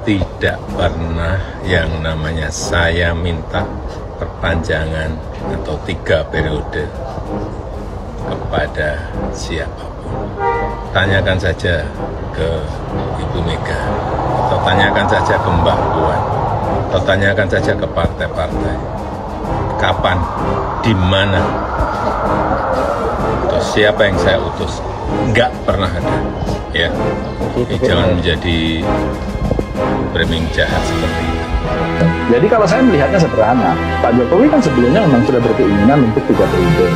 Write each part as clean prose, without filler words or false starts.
tidak pernah yang namanya saya minta perpanjangan atau 3 periode kepada siapapun. Tanyakan saja ke Ibu Mega, atau tanyakan saja ke Mbak Puan, atau tanyakan saja ke partai-partai. Kapan, di mana, atau siapa yang saya utus? Nggak pernah ada. Ya, jangan menjadi framing jahat seperti itu. Jadi kalau saya melihatnya sederhana, Pak Jokowi kan sebelumnya memang sudah berkeinginan untuk 3 periode.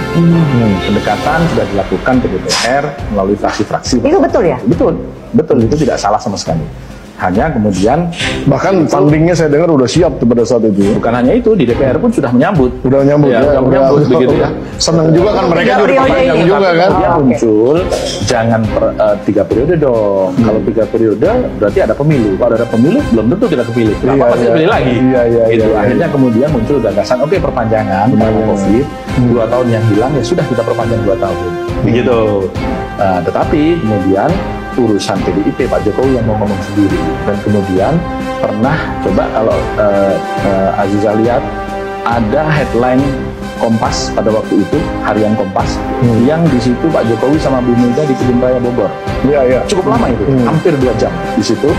Pendekatan sudah dilakukan ke DPR melalui fraksi-fraksi. Itu betul ya? Betul, betul, itu tidak salah sama sekali. Hanya kemudian bahkan fundingnya saya dengar udah siap pada saat itu. Bukan hanya itu, di DPR pun sudah menyambut. Udah menyambut ya, ya, menyambut begitu ya. Senang juga kan mereka juga panjang juga kan. Dia muncul, jangan 3 periode dong. Kalau 3 periode berarti ada pemilu. Kalau ada pemilu belum tentu kita kepilih. Kenapa pasti pilih lagi? Gitu. Akhirnya kemudian muncul gagasan, oke perpanjangan karena COVID 2 tahun yang hilang ya sudah kita perpanjang 2 tahun. Begitu. Tetapi kemudian urusan PDIP Pak Jokowi yang mau ngomong sendiri, dan kemudian pernah coba kalau Aziza lihat ada headline Kompas pada waktu itu, harian Kompas, yang di situ Pak Jokowi sama Bu Mega di Kebun Raya Bogor. Iya. Cukup lama itu, hampir 2 jam di situ.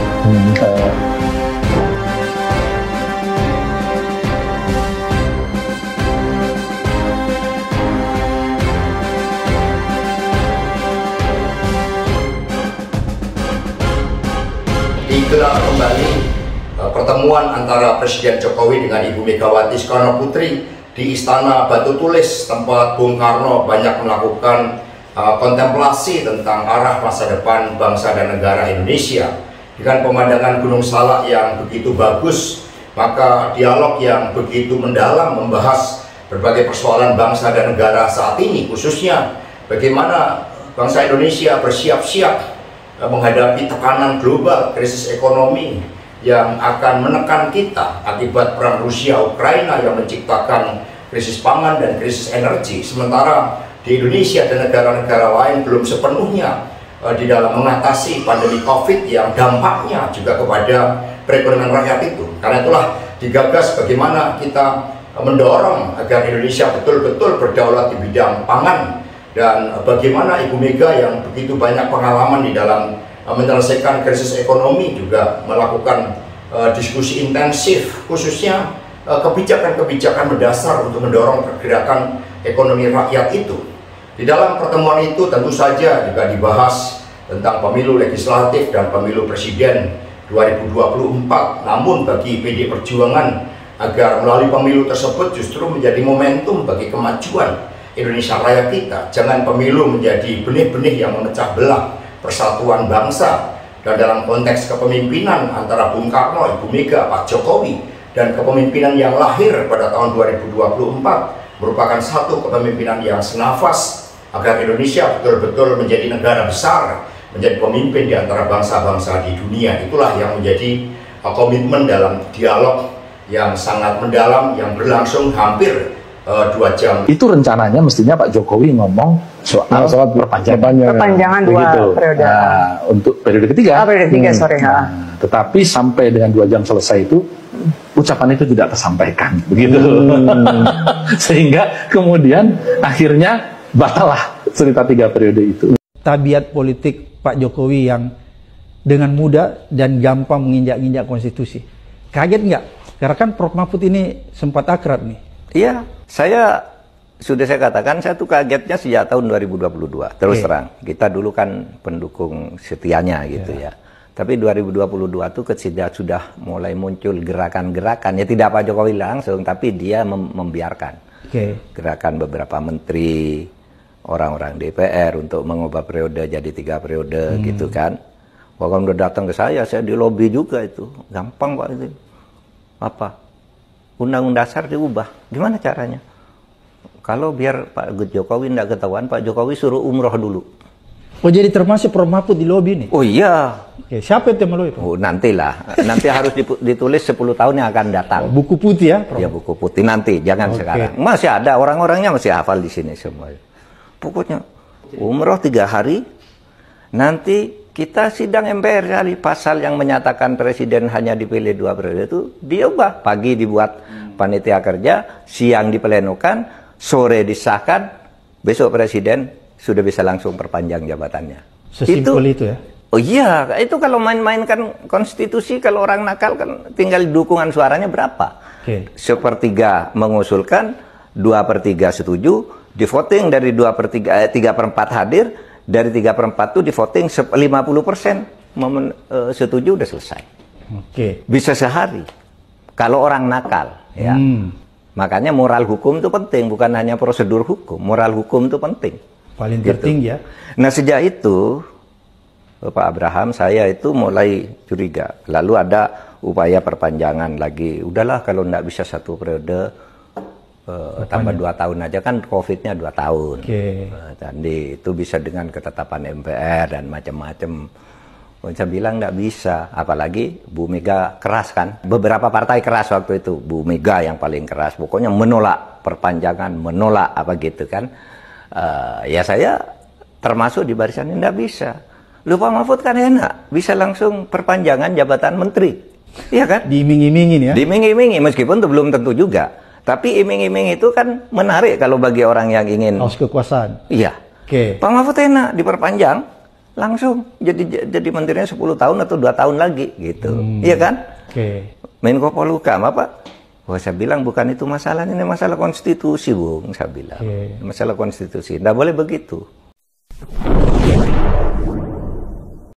Digelar kembali pertemuan antara Presiden Jokowi dengan Ibu Megawati Soekarno Putri di Istana Batu Tulis, tempat Bung Karno banyak melakukan kontemplasi tentang arah masa depan bangsa dan negara Indonesia. Dengan pemandangan Gunung Salak yang begitu bagus, maka dialog yang begitu mendalam membahas berbagai persoalan bangsa dan negara saat ini, khususnya bagaimana bangsa Indonesia bersiap-siap menghadapi tekanan global, krisis ekonomi yang akan menekan kita akibat perang Rusia-Ukraina yang menciptakan krisis pangan dan krisis energi. Sementara di Indonesia dan negara-negara lain belum sepenuhnya di dalam mengatasi pandemi COVID yang dampaknya juga kepada perekonomian rakyat itu. Karena itulah digagas bagaimana kita mendorong agar Indonesia betul-betul berdaulat di bidang pangan, dan bagaimana Ibu Mega yang begitu banyak pengalaman di dalam menyelesaikan krisis ekonomi juga melakukan diskusi intensif, khususnya kebijakan-kebijakan mendasar untuk mendorong pergerakan ekonomi rakyat itu. Di dalam pertemuan itu tentu saja juga dibahas tentang pemilu legislatif dan pemilu presiden 2024. Namun bagi PD Perjuangan, agar melalui pemilu tersebut justru menjadi momentum bagi kemajuan Indonesia Raya kita. Jangan pemilu menjadi benih-benih yang memecah belah persatuan bangsa. Dan dalam konteks kepemimpinan antara Bung Karno, Ibu Mega, Pak Jokowi, dan kepemimpinan yang lahir pada tahun 2024 merupakan satu kepemimpinan yang senafas agar Indonesia betul-betul menjadi negara besar, menjadi pemimpin di antara bangsa-bangsa di dunia. Itulah yang menjadi komitmen dalam dialog yang sangat mendalam yang berlangsung hampir 2 jam. Itu rencananya mestinya Pak Jokowi ngomong soal perpanjangan 2 periode. Nah, untuk periode ketiga. Periode ketiga, sorry. Tetapi sampai dengan 2 jam selesai itu, ucapan itu tidak tersampaikan, begitu. Sehingga kemudian akhirnya batalah cerita 3 periode itu. Tabiat politik Pak Jokowi yang dengan mudah dan gampang menginjak-injak konstitusi. Kaget nggak? Karena kan Prof Mahfud ini sempat akrab nih. Iya, saya katakan saya tuh kagetnya sejak tahun 2022. Terus terang, kita dulu kan pendukung setianya gitu ya. Tapi 2022 tuh ketika sudah mulai muncul gerakan-gerakan, ya tidak Pak Jokowi langsung, tapi dia membiarkan gerakan beberapa menteri, orang-orang DPR untuk mengubah periode jadi 3 periode gitu kan. Bahkan udah datang ke saya dilobi juga itu. Gampang Pak itu. Apa? Undang-undang dasar diubah. Gimana caranya? Kalau biar Pak Jokowi tidak ketahuan, Pak Jokowi suruh umroh dulu. Oh, jadi termasuk Prof Mahfud di lobi nih? Oh iya. Siapa itu yang melobi? Oh, nantilah. Nanti harus ditulis 10 tahun yang akan datang. Buku putih ya, Prof? Ya, buku putih nanti. Jangan sekarang. Masih ada. Orang-orangnya masih hafal di sini semua. Pokoknya umroh 3 hari. Nanti Kita sidang MPR kali pasal yang menyatakan presiden hanya dipilih 2 periode itu diubah. Pagi dibuat panitia kerja, siang diplenokan, sore disahkan, besok presiden sudah bisa langsung perpanjang jabatannya. Sesimpel itu ya? Oh iya, itu kalau main-mainkan konstitusi, kalau orang nakal kan tinggal dukungan suaranya berapa. Sepertiga mengusulkan, 2/3 setuju, di voting dari 3/4 hadir, dari 3/4 itu di voting 50% setuju udah selesai. Bisa sehari. Kalau orang nakal, ya. Makanya moral hukum itu penting, bukan hanya prosedur hukum. Moral hukum itu penting. Paling tertinggi ya. Nah sejak itu, Pak Abraham, saya itu mulai curiga. Lalu ada upaya perpanjangan lagi. Udahlah kalau nggak bisa 1 periode, tambah 2 tahun aja, kan COVID-nya 2 tahun. Jadi itu bisa dengan ketetapan MPR dan macam-macam. Saya bilang nggak bisa, apalagi Bu Mega keras kan. Beberapa partai keras waktu itu, Bu Mega yang paling keras. Pokoknya menolak perpanjangan, menolak apa gitu kan. Ya saya termasuk di barisan nggak bisa. Lupa Mahfud kan enak, bisa langsung perpanjangan jabatan menteri, iya kan? Diiming-imingin ya? Diiming-imingi, meskipun itu belum tentu juga. Tapi iming-iming itu kan menarik kalau bagi orang yang ingin haus kekuasaan. Iya. Pak Mahfud enak diperpanjang, langsung jadi menterinya 10 tahun atau 2 tahun lagi gitu. Iya kan? Menko Polhukam apa? Wah, saya bilang bukan itu masalahnya, ini masalah konstitusi, Bung, saya bilang. Masalah konstitusi. Nggak boleh begitu.